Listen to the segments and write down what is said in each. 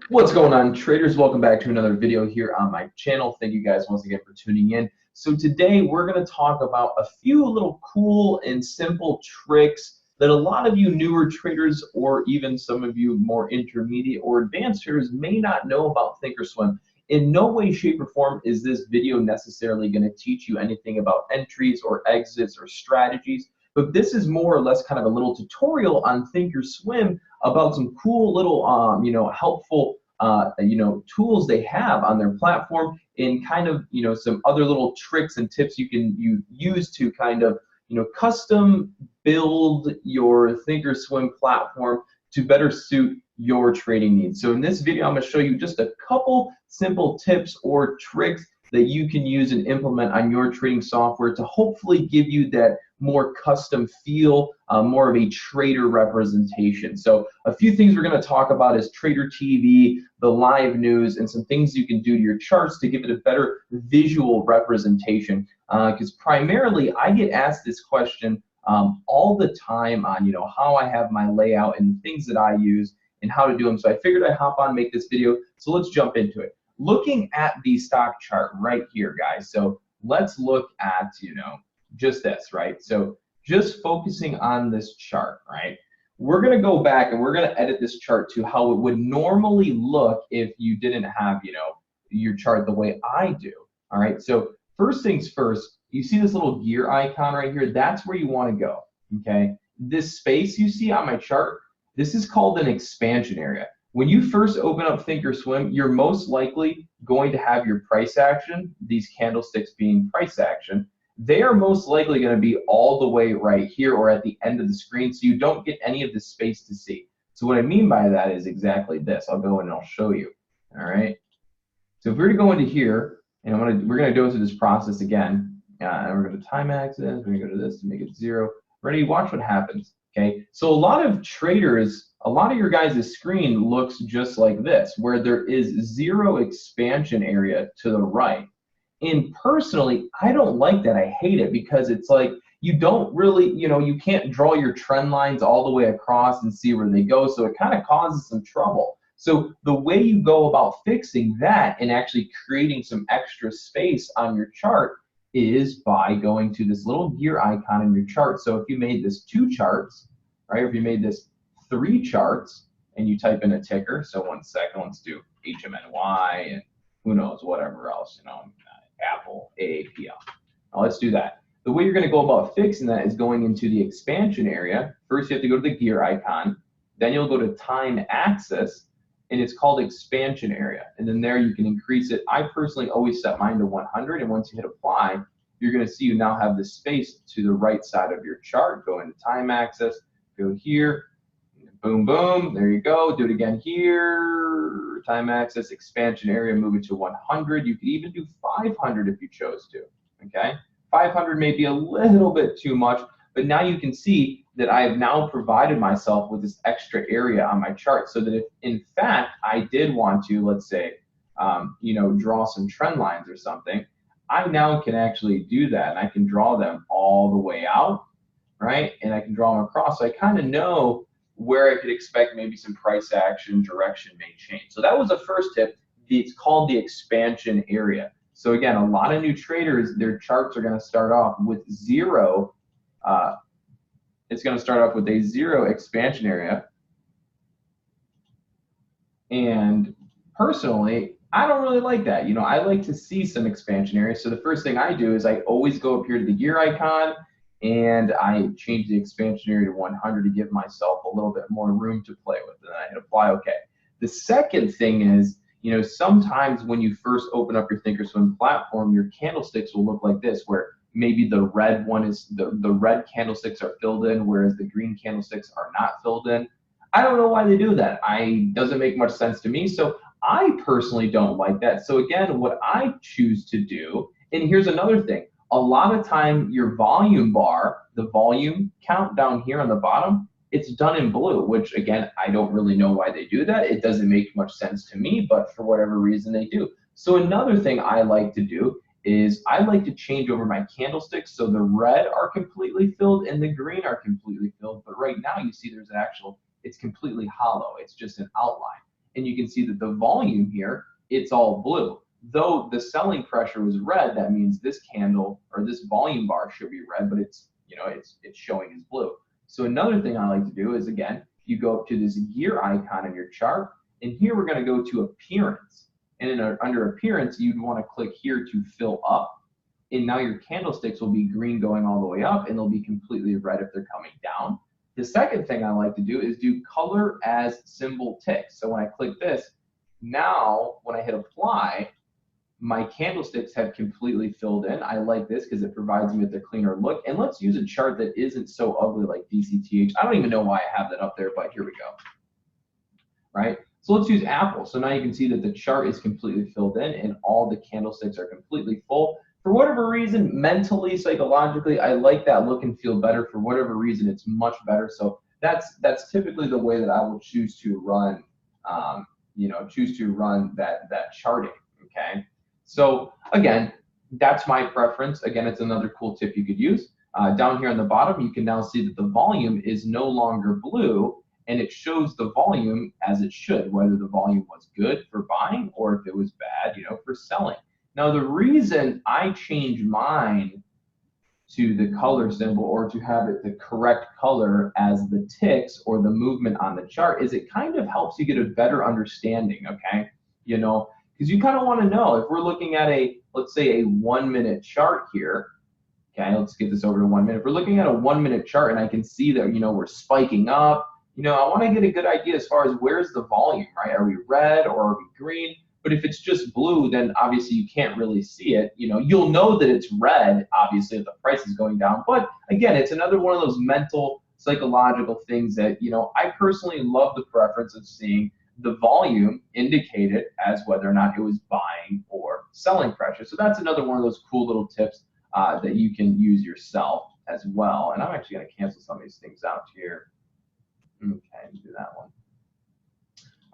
What's going on, traders? Welcome back to another video here on my channel. Thank you guys once again for tuning in. So today we're going to talk about a few little cool and simple tricks that a lot of you newer traders or even some of you more intermediate or advanced traders may not know about Thinkorswim. In no way, shape, or form is this video necessarily going to teach you anything about entries or exits or strategies, but this is more or less kind of a little tutorial on Thinkorswim about some cool little, helpful tools they have on their platform, and kind of, some other little tricks and tips you can use to kind of, custom build your Thinkorswim platform to better suit your trading needs. So in this video, I'm going to show you just a couple simple tips or tricks that you can use and implement on your trading software to hopefully give you that more custom feel, more of a trader representation. So a few things we're going to talk about is Trader TV, the live news, and some things you can do to your charts to give it a better visual representation. Because primarily I get asked this question all the time on how I have my layout and the things that I use and how to do them. So I figured I'd hop on, make this video. So let's jump into it. Looking at the stock chart right here, guys. So let's look at, just this, right? So just focusing on this chart, right? We're going to go back and we're going to edit this chart to how it would normally look if you didn't have, your chart the way I do. All right. So first things first, you see this little gear icon right here? That's where you want to go. Okay. This space you see on my chart, this is called an expansion area. When you first open up Thinkorswim, you're most likely going to have your price action, these candlesticks being price action. They are most likely going to be all the way right here or at the end of the screen, so you don't get any of the space to see. So what I mean by that is exactly this. I'll go and I'll show you. All right. So if we were to go into here, and we're going to go through this process again, and we're going to time access. We're going to go to this to make it 0. Ready? Watch what happens. Okay. So a lot of traders, a lot of your guys' screen looks just like this, where there is 0 expansion area to the right. And personally, I don't like that. I hate it because it's like you don't really, you can't draw your trend lines all the way across and see where they go. So it kind of causes some trouble. So the way you go about fixing that and actually creating some extra space on your chart is by going to this little gear icon in your chart. So if you made this 2 charts, right, or if you made this 3 charts and you type in a ticker, so 1 second, let's do HMNY and who knows, whatever else, Apple, AAPL. Now let's do that. The way you're going to go about fixing that is going into the expansion area. First, you have to go to the gear icon. Then you'll go to time axis, and it's called expansion area. And then there you can increase it. I personally always set mine to 100, and once you hit apply, you're going to see you now have the space to the right side of your chart. Go into time axis, go here, boom, boom, there you go. Do it again here, time axis, expansion area, move it to 100. You could even do 500 if you chose to, okay? 500 may be a little bit too much, but now you can see that I have now provided myself with this extra area on my chart so that if, in fact, I did want to, let's say, draw some trend lines or something, I now can actually do that, and I can draw them all the way out, right? And I can draw them across, so I kind of know where I could expect maybe some price action, direction may change. So that was the first tip. It's called the expansion area. So again, a lot of new traders, their charts are going to start off with 0. It's going to start off with a 0 expansion area. And personally, I don't really like that. I like to see some expansion areas. So the first thing I do is I always go up here to the gear icon, and I change the expansion area to 100 to give myself a little bit more room to play with. And then I hit apply, okay. The second thing is, sometimes when you first open up your Thinkorswim platform, your candlesticks will look like this, where maybe the red one is, the red candlesticks are filled in, whereas the green candlesticks are not filled in. I don't know why they do that. Doesn't make much sense to me. So I personally don't like that. So again, what I choose to do, and here's another thing, a lot of time your volume bar, the volume count down here on the bottom, it's done in blue, which again, I don't really know why they do that. It doesn't make much sense to me, but for whatever reason they do. So another thing I like to do is I like to change over my candlesticks so the red are completely filled and the green are completely filled. But right now you see there's an actual, it's completely hollow. It's just an outline. and you can see that the volume here, it's all blue. Though the selling pressure was red, that means this candle or this volume bar should be red, but it's, you know, it's showing as blue. So another thing I like to do is, again, you go up to this gear icon in your chart, and here we're going to go to appearance. And under appearance, you'd want to click here to fill up. And now your candlesticks will be green going all the way up, and they'll be completely red if they're coming down. The second thing I like to do is do color as symbol ticks. So when I click this, now when I hit apply, my candlesticks have completely filled in. I like this because it provides me with a cleaner look. And let's use a chart that isn't so ugly like DCTH. I don't even know why I have that up there, but here we go. Right? So let's use Apple. So now you can see that the chart is completely filled in and all the candlesticks are completely full. For whatever reason, mentally, psychologically, I like that look and feel better. For whatever reason, it's much better. So that's typically the way that I will choose to run, choose to run that charting. Okay. So again, that's my preference. Again, it's another cool tip you could use. Down here on the bottom, you can now see that the volume is no longer blue, and it shows the volume as it should, whether the volume was good for buying or if it was bad, for selling. Now, the reason I change mine to the color symbol or to have it the correct color as the ticks or the movement on the chart is it kind of helps you get a better understanding, okay? Because you kind of want to know if we're looking at let's say a 1 minute chart here. Okay, let's get this over to 1 minute. If we're looking at a 1 minute chart and I can see that, we're spiking up, I want to get a good idea as far as where's the volume, right? Are we red or are we green? But if it's just blue, then obviously you can't really see it. You'll know that it's red, obviously, if the price is going down. But again, it's another one of those mental, psychological things that, I personally love the preference of seeing the volume indicated as whether or not it was buying or selling pressure. So that's another one of those cool little tips that you can use yourself as well. And I'm actually going to cancel some of these things out here. Okay, do that one.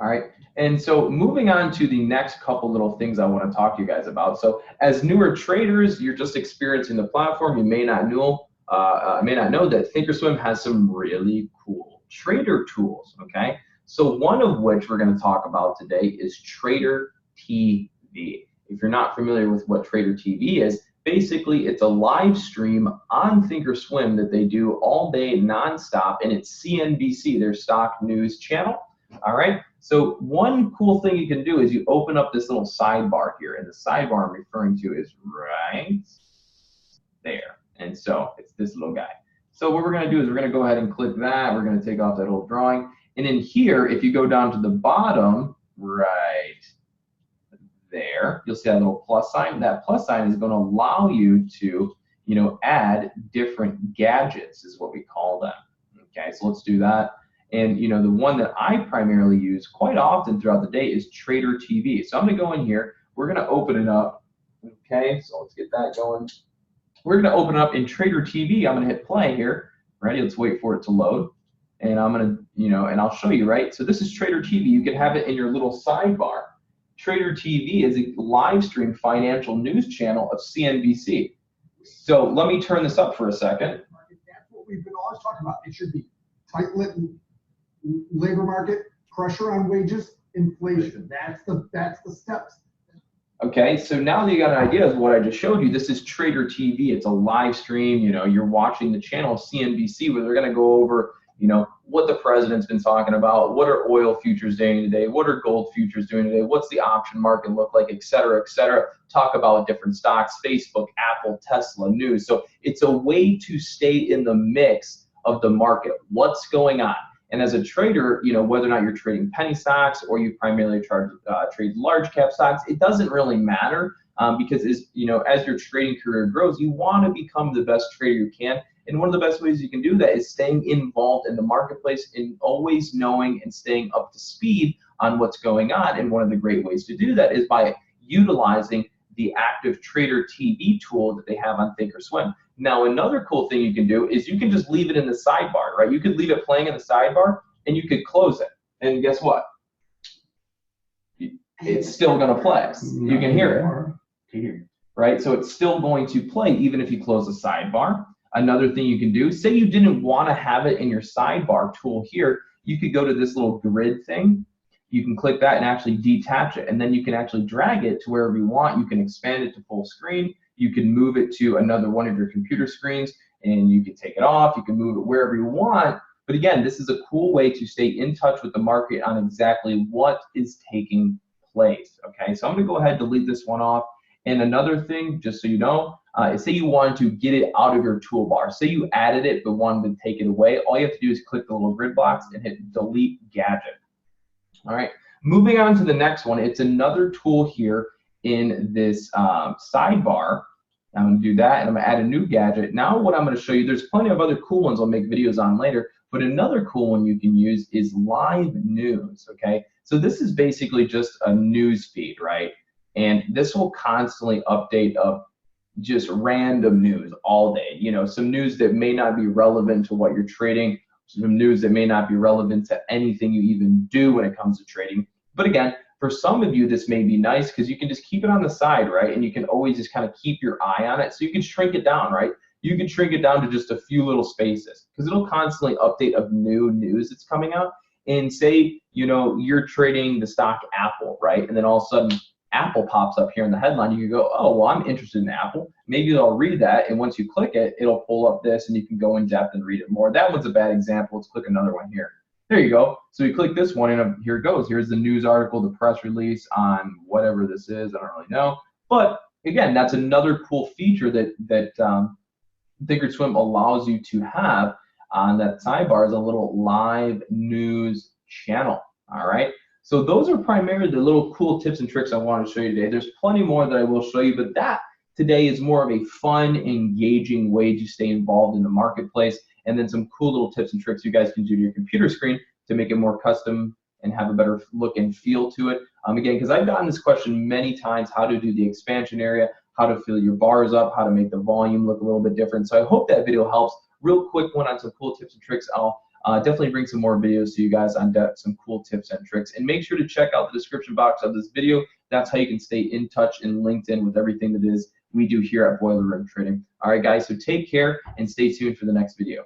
All right, and so moving on to the next couple little things I want to talk to you guys about. So as newer traders, you're just experiencing the platform. You may not know that Thinkorswim has some really cool trader tools, okay? So one of which we're going to talk about today is Trader TV. If you're not familiar with what Trader TV is, basically it's a live stream on Thinkorswim that they do all day nonstop, and it's CNBC, their stock news channel. All right, so one cool thing you can do is you open up this little sidebar here, and the sidebar I'm referring to is right there. And so it's this little guy. So what we're going to do is we're going to go ahead and click that. We're going to take off that old drawing. And in here, if you go down to the bottom right there, you'll see that little plus sign. That plus sign is going to allow you to, add different gadgets is what we call them. Okay, so let's do that. And the one that I primarily use quite often throughout the day is Trader TV. So I'm going to go in here. We're going to open it up. Okay, so let's get that going. We're going to open it up in Trader TV. I'm going to hit play here. Ready? Let's wait for it to load. And I'm going to, and I'll show you, right? So this is Trader TV. You can have it in your little sidebar. Trader TV is a live stream financial news channel of CNBC. So let me turn this up for a second. That's what we've been always talking about. It should be tight labor market, pressure on wages, inflation. That's the steps. Okay, so now that you got an idea of what I just showed you, this is Trader TV. It's a live stream. You're watching the channel CNBC where they're going to go over, what the president's been talking about, what are oil futures doing today, what are gold futures doing today, what's the option market look like, et cetera, et cetera. Talk about different stocks, Facebook, Apple, Tesla, news. So it's a way to stay in the mix of the market. What's going on? And as a trader, whether or not you're trading penny stocks or you primarily trade large cap stocks, it doesn't really matter because as your trading career grows, you want to become the best trader you can. And one of the best ways you can do that is staying involved in the marketplace and always knowing and staying up to speed on what's going on. And one of the great ways to do that is by utilizing the Active Trader TV tool that they have on Thinkorswim. Now, another cool thing you can do is you can just leave it in the sidebar, right? You could leave it playing in the sidebar and you could close it. And guess what? It's still going to play. You can hear it, right? So it's still going to play even if you close the sidebar. Another thing you can do, say you didn't want to have it in your sidebar tool here, you could go to this little grid thing you can click that and actually detach it, and then you can actually drag it to wherever you want. You can expand it to full screen. You can move it to another one of your computer screens, and you can take it off. You can move it wherever you want. But again, this is a cool way to stay in touch with the market on exactly what is taking place. Okay, so I'm going to go ahead and delete this one off. And another thing, just so you know, say you wanted to get it out of your toolbar. Say you added it but wanted to take it away. All you have to do is click the little grid box and hit delete gadget. All right, moving on to the next one. It's another tool here in this sidebar. I'm going to do that, and I'm going to add a new gadget. Now what I'm going to show you, there's plenty of other cool ones I'll make videos on later, but another cool one you can use is live news, okay? So this is basically just a news feed, right? And this will constantly update of just random news all day. You know, some news that may not be relevant to what you're trading, some news that may not be relevant to anything you even do when it comes to trading. But again, for some of you, this may be nice because you can just keep it on the side, right? And you can always just kind of keep your eye on it. So you can shrink it down, right? You can shrink it down to just a few little spaces because it'll constantly update of new news that's coming out. And say, you know, you're trading the stock Apple, right? And then all of a sudden, Apple pops up here in the headline. You can go, oh, well, I'm interested in Apple. Maybe they'll read that, and once you click it, it'll pull up this, and you can go in depth and read it more. That one's a bad example. Let's click another one here. There you go. So we click this one, and here it goes. Here's the news article, the press release on whatever this is. I don't really know. But again, that's another cool feature that Thinkorswim allows you to have on that sidebar is a little live news channel. All right. So those are primarily the little cool tips and tricks I want to show you today. There's plenty more that I will show you, but that today is more of a fun, engaging way to stay involved in the marketplace, and then some cool little tips and tricks you guys can do to your computer screen to make it more custom and have a better look and feel to it. Again, because I've gotten this question many times, how to do the expansion area, how to fill your bars up, how to make the volume look a little bit different. So I hope that video helps. Real quick one on some cool tips and tricks. I'll definitely bring some more videos to you guys on some cool tips and tricks. And make sure to check out the description box of this video. That's how you can stay in touch and linked in with everything that is we do here at Boiler Room Trading. All right, guys, so take care and stay tuned for the next video.